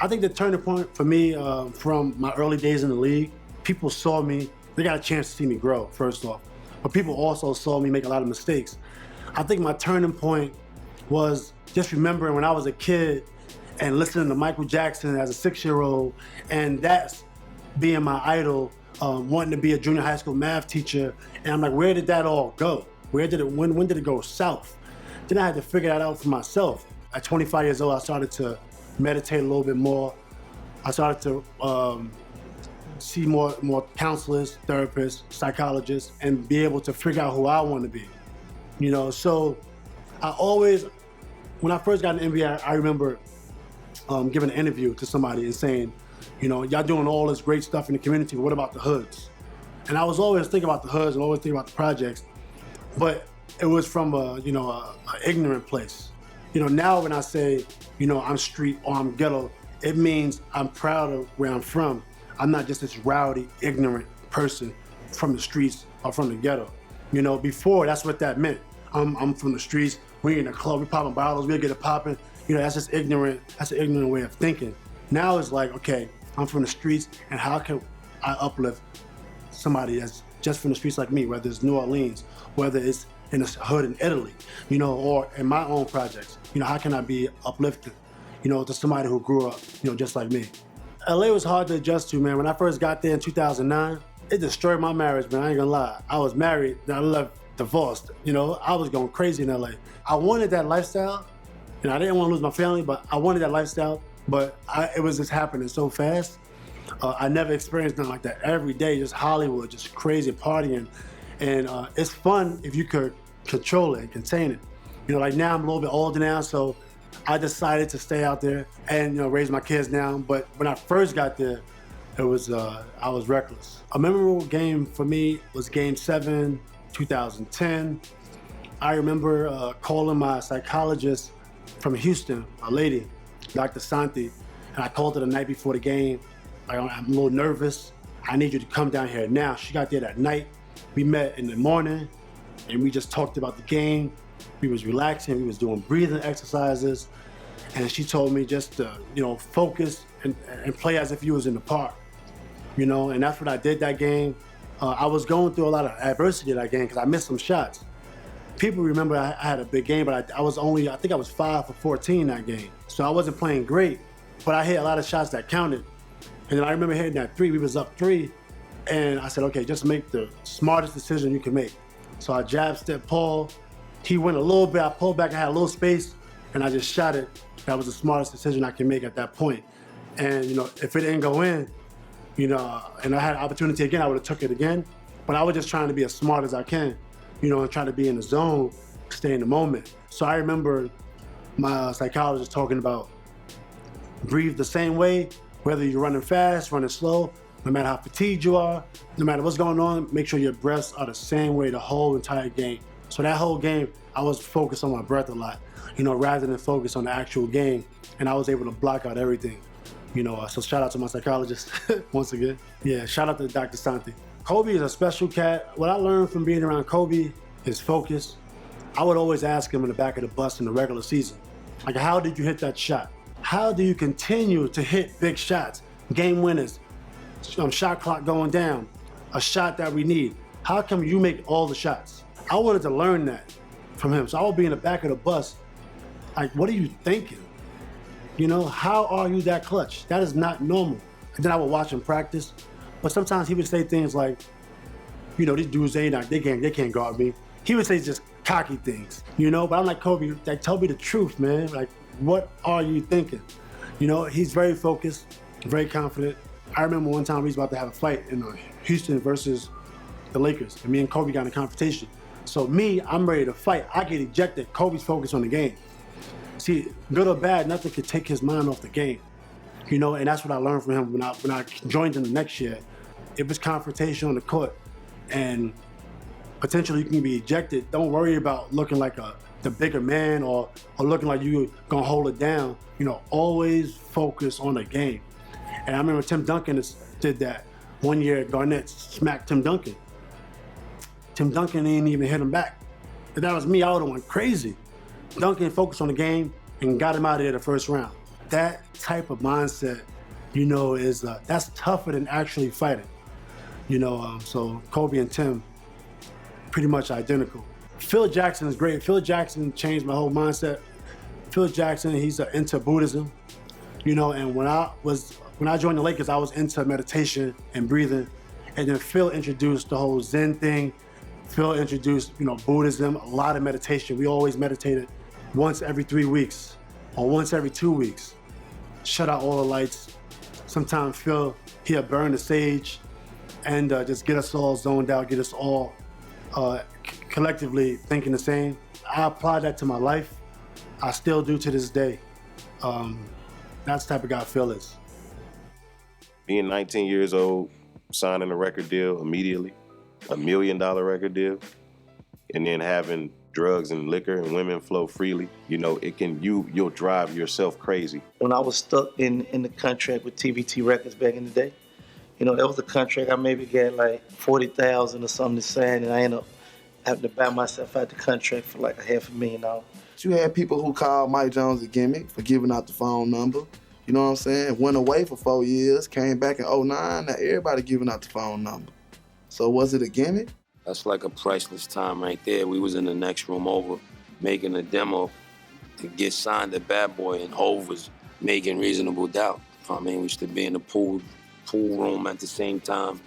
I think the turning point for me from my early days in the league, people saw me, they got a chance to see me grow, first off. But people also saw me make a lot of mistakes. I think my turning point was just remembering when I was a kid and listening to Michael Jackson as a 6-year-old, and that's being my idol, wanting to be a junior high school math teacher. And I'm like, where did that all go? When did it go south? Then I had to figure that out for myself. At 25 years old, I started to meditate a little bit more. I started to see more counselors, therapists, psychologists, and be able to figure out who I want to be. You know, so I always, when I first got in the NBA, I remember giving an interview to somebody and saying, you know, y'all doing all this great stuff in the community, but what about the hoods? And I was always thinking about the hoods and always thinking about the projects, but it was from a ignorant place. You know, now when I say, you know, I'm street or I'm ghetto, it means I'm proud of where I'm from. I'm not just this rowdy, ignorant person from the streets or from the ghetto. You know, before, that's what that meant. I'm from the streets, we in the club, we popping bottles, we'll get it popping. You know, that's just ignorant, that's an ignorant way of thinking. Now it's like, okay, I'm from the streets, and how can I uplift somebody that's just from the streets like me, whether it's New Orleans, whether it's in a hood in Italy, you know, or in my own projects. You know, how can I be uplifted, you know, to somebody who grew up, you know, just like me. LA was hard to adjust to, man. When I first got there in 2009, it destroyed my marriage, man, I ain't gonna lie. I was married, then I left, divorced, you know, I was going crazy in LA. I wanted that lifestyle, and I didn't want to lose my family, but I wanted that lifestyle, but it was just happening so fast. I never experienced nothing like that. Every day, just Hollywood, just crazy partying. And it's fun if you could control it and contain it. You know, like now I'm a little bit older now, so I decided to stay out there and, you know, raise my kids now. But when I first got there, it was, I was reckless. A memorable game for me was Game 7, 2010. I remember calling my psychologist from Houston, a lady, Dr. Santi, and I called her the night before the game. I'm a little nervous. I need you to come down here now. She got there that night. We met in the morning and we just talked about the game. We was relaxing, we was doing breathing exercises. And she told me just to, you know, focus and play as if you was in the park. You know, and that's what I did that game. I was going through a lot of adversity that game because I missed some shots. People remember I had a big game, but I think I was 5 for 14 that game. So I wasn't playing great, but I hit a lot of shots that counted. And then I remember hitting that 3, we was up 3, and I said, okay, just make the smartest decision you can make. So I jab step Paul, he went a little bit, I pulled back, I had a little space, and I just shot it. That was the smartest decision I can make at that point. And, you know, if it didn't go in, you know, and I had an opportunity again, I would have took it again. But I was just trying to be as smart as I can, you know, and try to be in the zone, stay in the moment. So I remember my psychologist talking about breathe the same way, whether you're running fast, running slow, no matter how fatigued you are, no matter what's going on, make sure your breaths are the same way the whole entire game. So that whole game, I was focused on my breath a lot, you know, rather than focus on the actual game. And I was able to block out everything, you know, so shout out to my psychologist once again. Yeah, shout out to Dr. Santi. Kobe is a special cat. What I learned from being around Kobe is focus. I would always ask him in the back of the bus in the regular season, like, how did you hit that shot? How do you continue to hit big shots, game winners, shot clock going down, a shot that we need? How come you make all the shots? I wanted to learn that from him. So I would be in the back of the bus, like, what are you thinking? You know, how are you that clutch? That is not normal. And then I would watch him practice, but sometimes he would say things like, you know, these dudes, they can't guard me. He would say just cocky things, you know, but I'm like, Kobe, like, tell me the truth, man. Like, what are you thinking? You know, he's very focused, very confident. I remember one time we was about to have a fight in Houston versus the Lakers, and me and Kobe got in a confrontation. So me, I'm ready to fight. I get ejected. Kobe's focused on the game. See, good or bad, nothing could take his mind off the game. You know, and that's what I learned from him when I joined him the next year. It was confrontation on the court, and potentially you can be ejected. Don't worry about looking like the bigger man or looking like you gonna hold it down. You know, always focus on the game. And I remember Tim Duncan did that. One year, Garnett smacked Tim Duncan. Tim Duncan didn't even hit him back. If that was me, I would've went crazy. Duncan focused on the game and got him out of there the first round. that type of mindset, you know, is that's tougher than actually fighting. You know, so Kobe and Tim, pretty much identical. Phil Jackson is great. Phil Jackson changed my whole mindset. Phil Jackson, he's into Buddhism, you know, and when I joined the Lakers, I was into meditation and breathing, and then Phil introduced the whole Zen thing. Phil introduced, you know, Buddhism, a lot of meditation. We always meditated once every 3 weeks or once every 2 weeks. Shut out all the lights. Sometimes Phil, he'll burn the sage and just get us all zoned out, get us all collectively thinking the same. I apply that to my life. I still do to this day. That's the type of guy Phil is. Being 19 years old, signing a record deal immediately, $1 million record deal, and then having drugs and liquor and women flow freely, you know, you'll drive yourself crazy. When I was stuck in the contract with TVT Records back in the day, you know, that was a contract I maybe got like $40,000 or something to sign, and I ended up having to buy myself out the contract for like $500,000. You had people who called Mike Jones a gimmick for giving out the phone number. You know what I'm saying? Went away for 4 years, came back in 2009, now everybody giving out the phone number. So was it a gimmick? That's like a priceless time right there. We was in the next room over making a demo to get signed to Bad Boy, and Hov was making Reasonable Doubt. I mean, we used to be in the pool room at the same time,